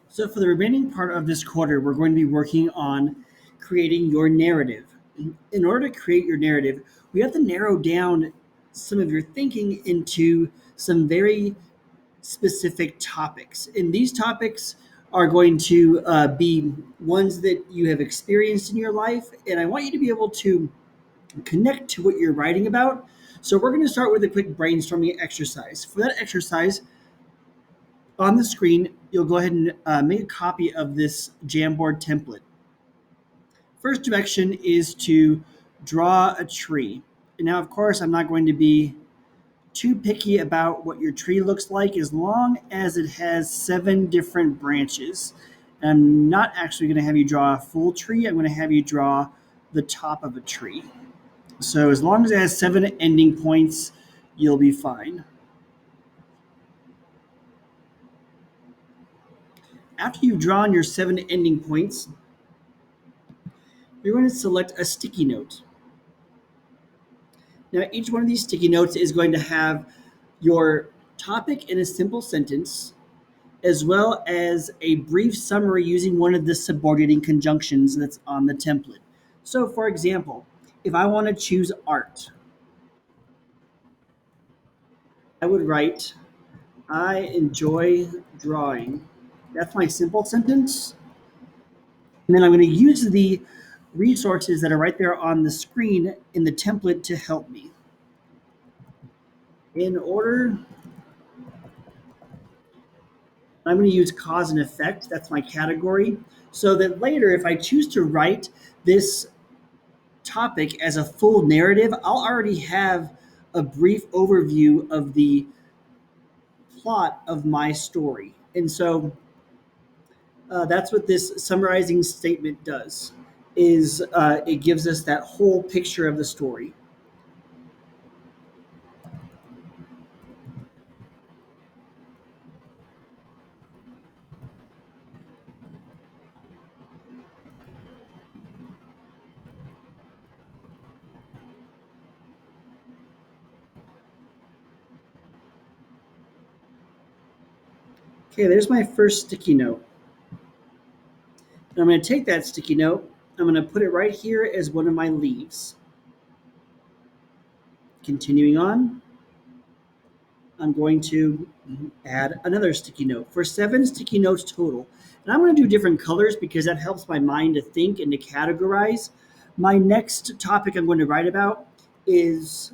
So, for the remaining part of this quarter, we're going to be working on creating your narrative. In order to create your narrative, we have to narrow down some of your thinking into some very specific topics. And these topics are going to be ones that you have experienced in your life. And I want you to be able to connect to what you're writing about. So, we're going to start with a quick brainstorming exercise. For that exercise, on the screen, you'll go ahead and make a copy of this Jamboard template. First direction is to draw a tree. And now, of course, I'm not going to be too picky about what your tree looks like as long as it has 7 different branches. And I'm not actually going to have you draw a full tree. I'm going to have you draw the top of a tree. So as long as it has 7 ending points, you'll be fine. After you've drawn your 7 ending points, you're going to select a sticky note. Now, each one of these sticky notes is going to have your topic in a simple sentence, as well as a brief summary using one of the subordinating conjunctions that's on the template. So, for example, if I want to choose art, I would write, I enjoy drawing. That's my simple sentence. And then I'm going to use the resources that are right there on the screen in the template to help me. In order, I'm going to use cause and effect. That's my category. So that later, if I choose to write this topic as a full narrative, I'll already have a brief overview of the plot of my story. And so that's what this summarizing statement does is it gives us that whole picture of the story. Okay, there's my first sticky note. And I'm going to take that sticky note, I'm going to put it right here as one of my leaves. Continuing on, I'm going to add another sticky note for 7 sticky notes total. And I'm going to do different colors because that helps my mind to think and to categorize. My next topic I'm going to write about is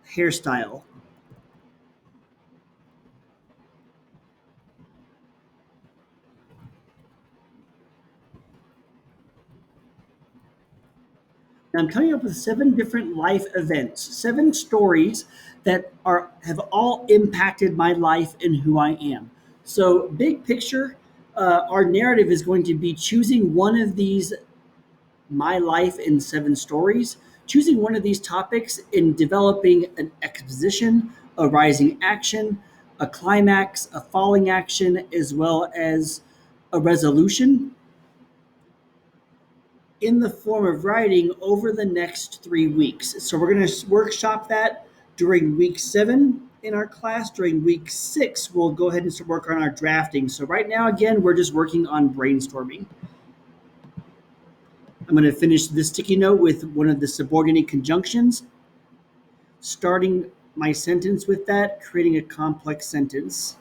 hairstyle. And I'm coming up with 7 different life events, 7 stories that are have all impacted my life and who I am. So, big picture, our narrative is going to be choosing one of these my life in 7 stories, choosing one of these topics and developing an exposition, a rising action, a climax, a falling action, as well as a resolution in the form of writing over the next 3 weeks. So we're going to workshop that during week 7 in our class. During week 6, we'll go ahead and start work on our drafting. So right now, again, we're just working on brainstorming. I'm going to finish this sticky note with one of the subordinate conjunctions, starting my sentence with that, creating a complex sentence.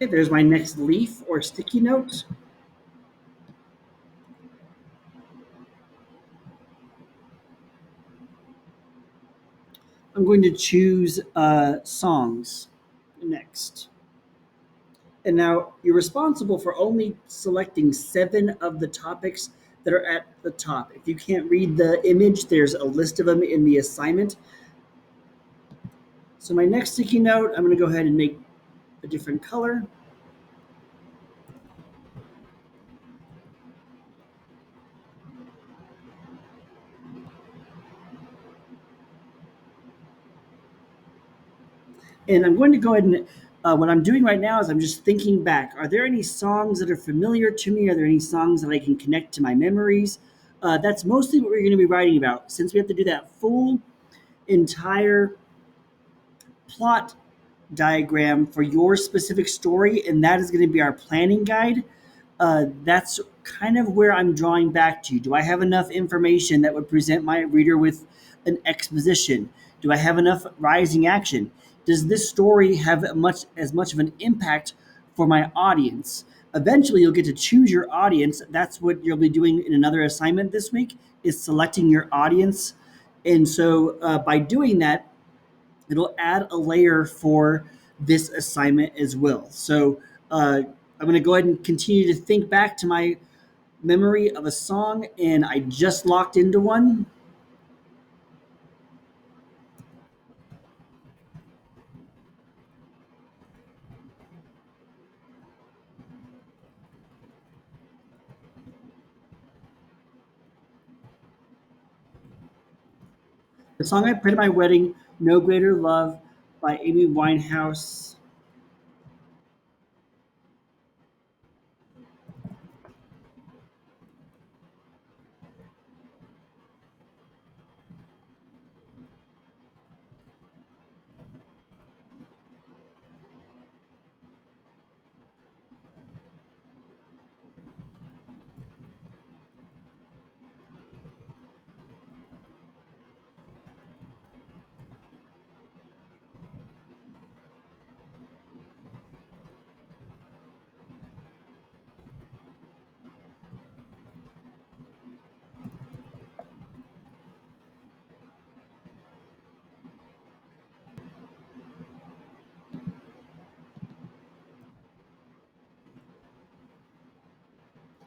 Okay, there's my next leaf or sticky note. I'm going to choose songs next. And now you're responsible for only selecting 7 of the topics that are at the top. If you can't read the image, there's a list of them in the assignment. So my next sticky note, I'm going to go ahead and make a different color. And I'm going to go ahead and what I'm doing right now is I'm just thinking back. Are there any songs that are familiar to me? Are there any songs that I can connect to my memories? That's mostly what we're going to be writing about. Since we have to do that full entire plot diagram for your specific story, and that is going to be our planning guide. That's kind of where I'm drawing back to. Do I have enough information that would present my reader with an exposition? Do I have enough rising action? Does this story have much of an impact for my audience? Eventually, you'll get to choose your audience. That's what you'll be doing in another assignment this week is selecting your audience. And so, by doing that, it'll add a layer for this assignment as well. So I'm going to go ahead and continue to think back to my memory of a song, and I just locked into one. The song I played at my wedding, No Greater Love by Amy Winehouse.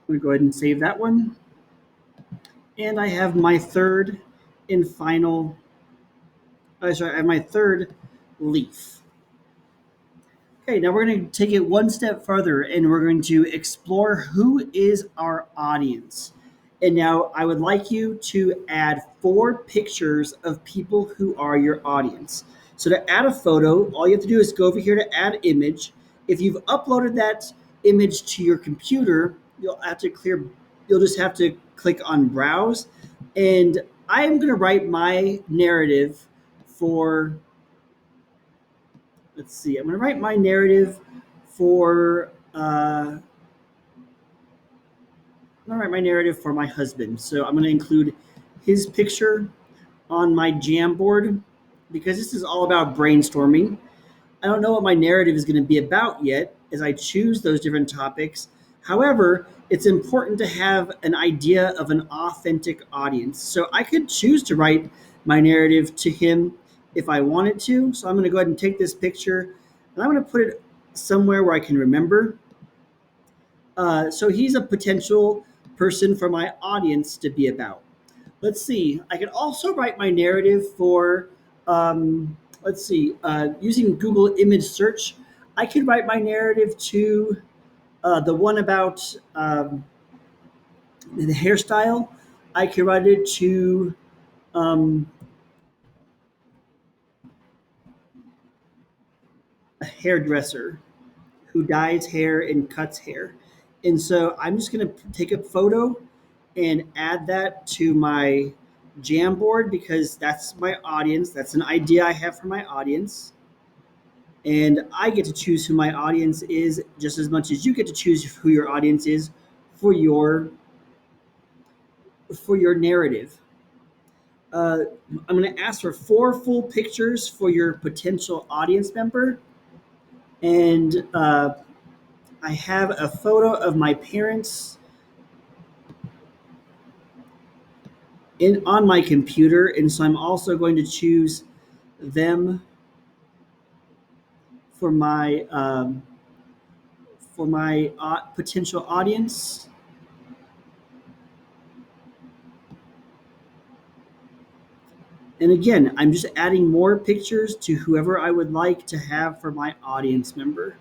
I'm going to go ahead and save that one. And I have my third and final, sorry, I have my third leaf. Okay, now we're going to take it one step further and we're going to explore who is our audience. And now I would like you to add 4 pictures of people who are your audience. So to add a photo, all you have to do is go over here to add image. If you've uploaded that image to your computer, you'll just have to click on browse. And I am going to write my narrative for let's see, I'm going to write my narrative for my husband. So I'm going to include his picture on my Jamboard because this is all about brainstorming. I don't know what my narrative is going to be about yet as I choose those different topics. However, it's important to have an idea of an authentic audience. So I could choose to write my narrative to him if I wanted to. So I'm going to go ahead and take this picture and I'm going to put it somewhere where I can remember. So he's a potential person for my audience to be about. Let's see. I could also write my narrative for, using Google image search. I could write my narrative to the one about the hairstyle. I could write it to um, a hairdresser who dyes hair and cuts hair. And so I'm just going to take a photo and add that to my Jamboard because that's my audience. That's an idea I have for my audience. And I get to choose who my audience is just as much as you get to choose who your audience is for your narrative. Uh, I'm going to ask for 4 full pictures for your potential audience member, and I have a photo of my parents in on my computer, and so I'm also going to choose them for my potential audience. And again, I'm just adding more pictures to whoever I would like to have for my audience member.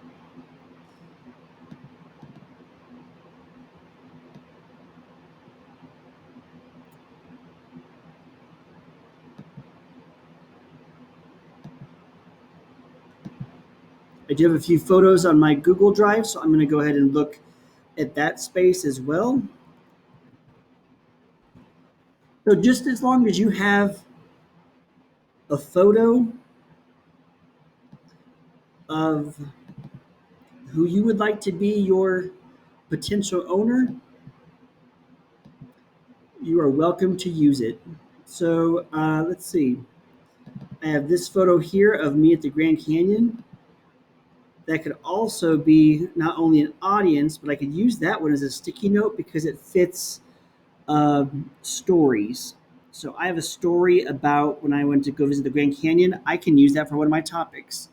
I do have a few photos on my Google Drive, so I'm going to go ahead and look at that space as well. So just as long as you have a photo of who you would like to be your potential owner, you are welcome to use it. So let's see. I have this photo here of me at the Grand Canyon. That could also be not only an audience, but I could use that one as a sticky note because it fits stories. So I have a story about when I went to go visit the Grand Canyon. I can use that for one of my topics.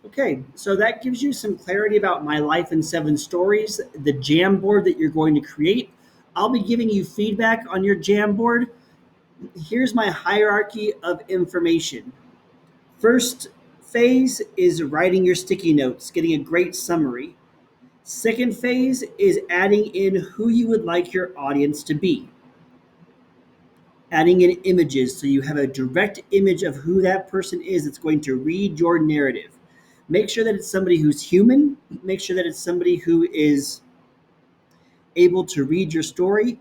Okay, so that gives you some clarity about my life in 7 stories, the Jamboard that you're going to create. I'll be giving you feedback on your Jamboard. Here's my hierarchy of information. First phase is writing your sticky notes, getting a great summary. Second phase is adding in who you would like your audience to be. Adding in images so you have a direct image of who that person is that's going to read your narrative. Make sure that it's somebody who's human. Make sure that it's somebody who is able to read your story.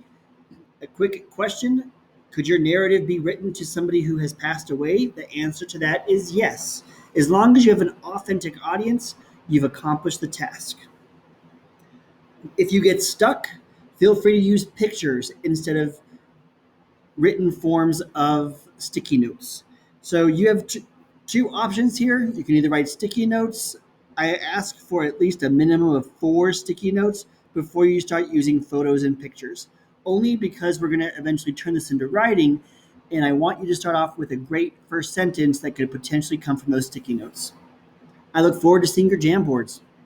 A quick question: could your narrative be written to somebody who has passed away? The answer to that is yes. As long as you have an authentic audience, you've accomplished the task. If you get stuck, feel free to use pictures instead of written forms of sticky notes. So you have two options here. You can either write sticky notes. I ask for at least a minimum of 4 sticky notes before you start using photos and pictures, only because we're going to eventually turn this into writing, and I want you to start off with a great first sentence that could potentially come from those sticky notes. I look forward to seeing your Jamboards.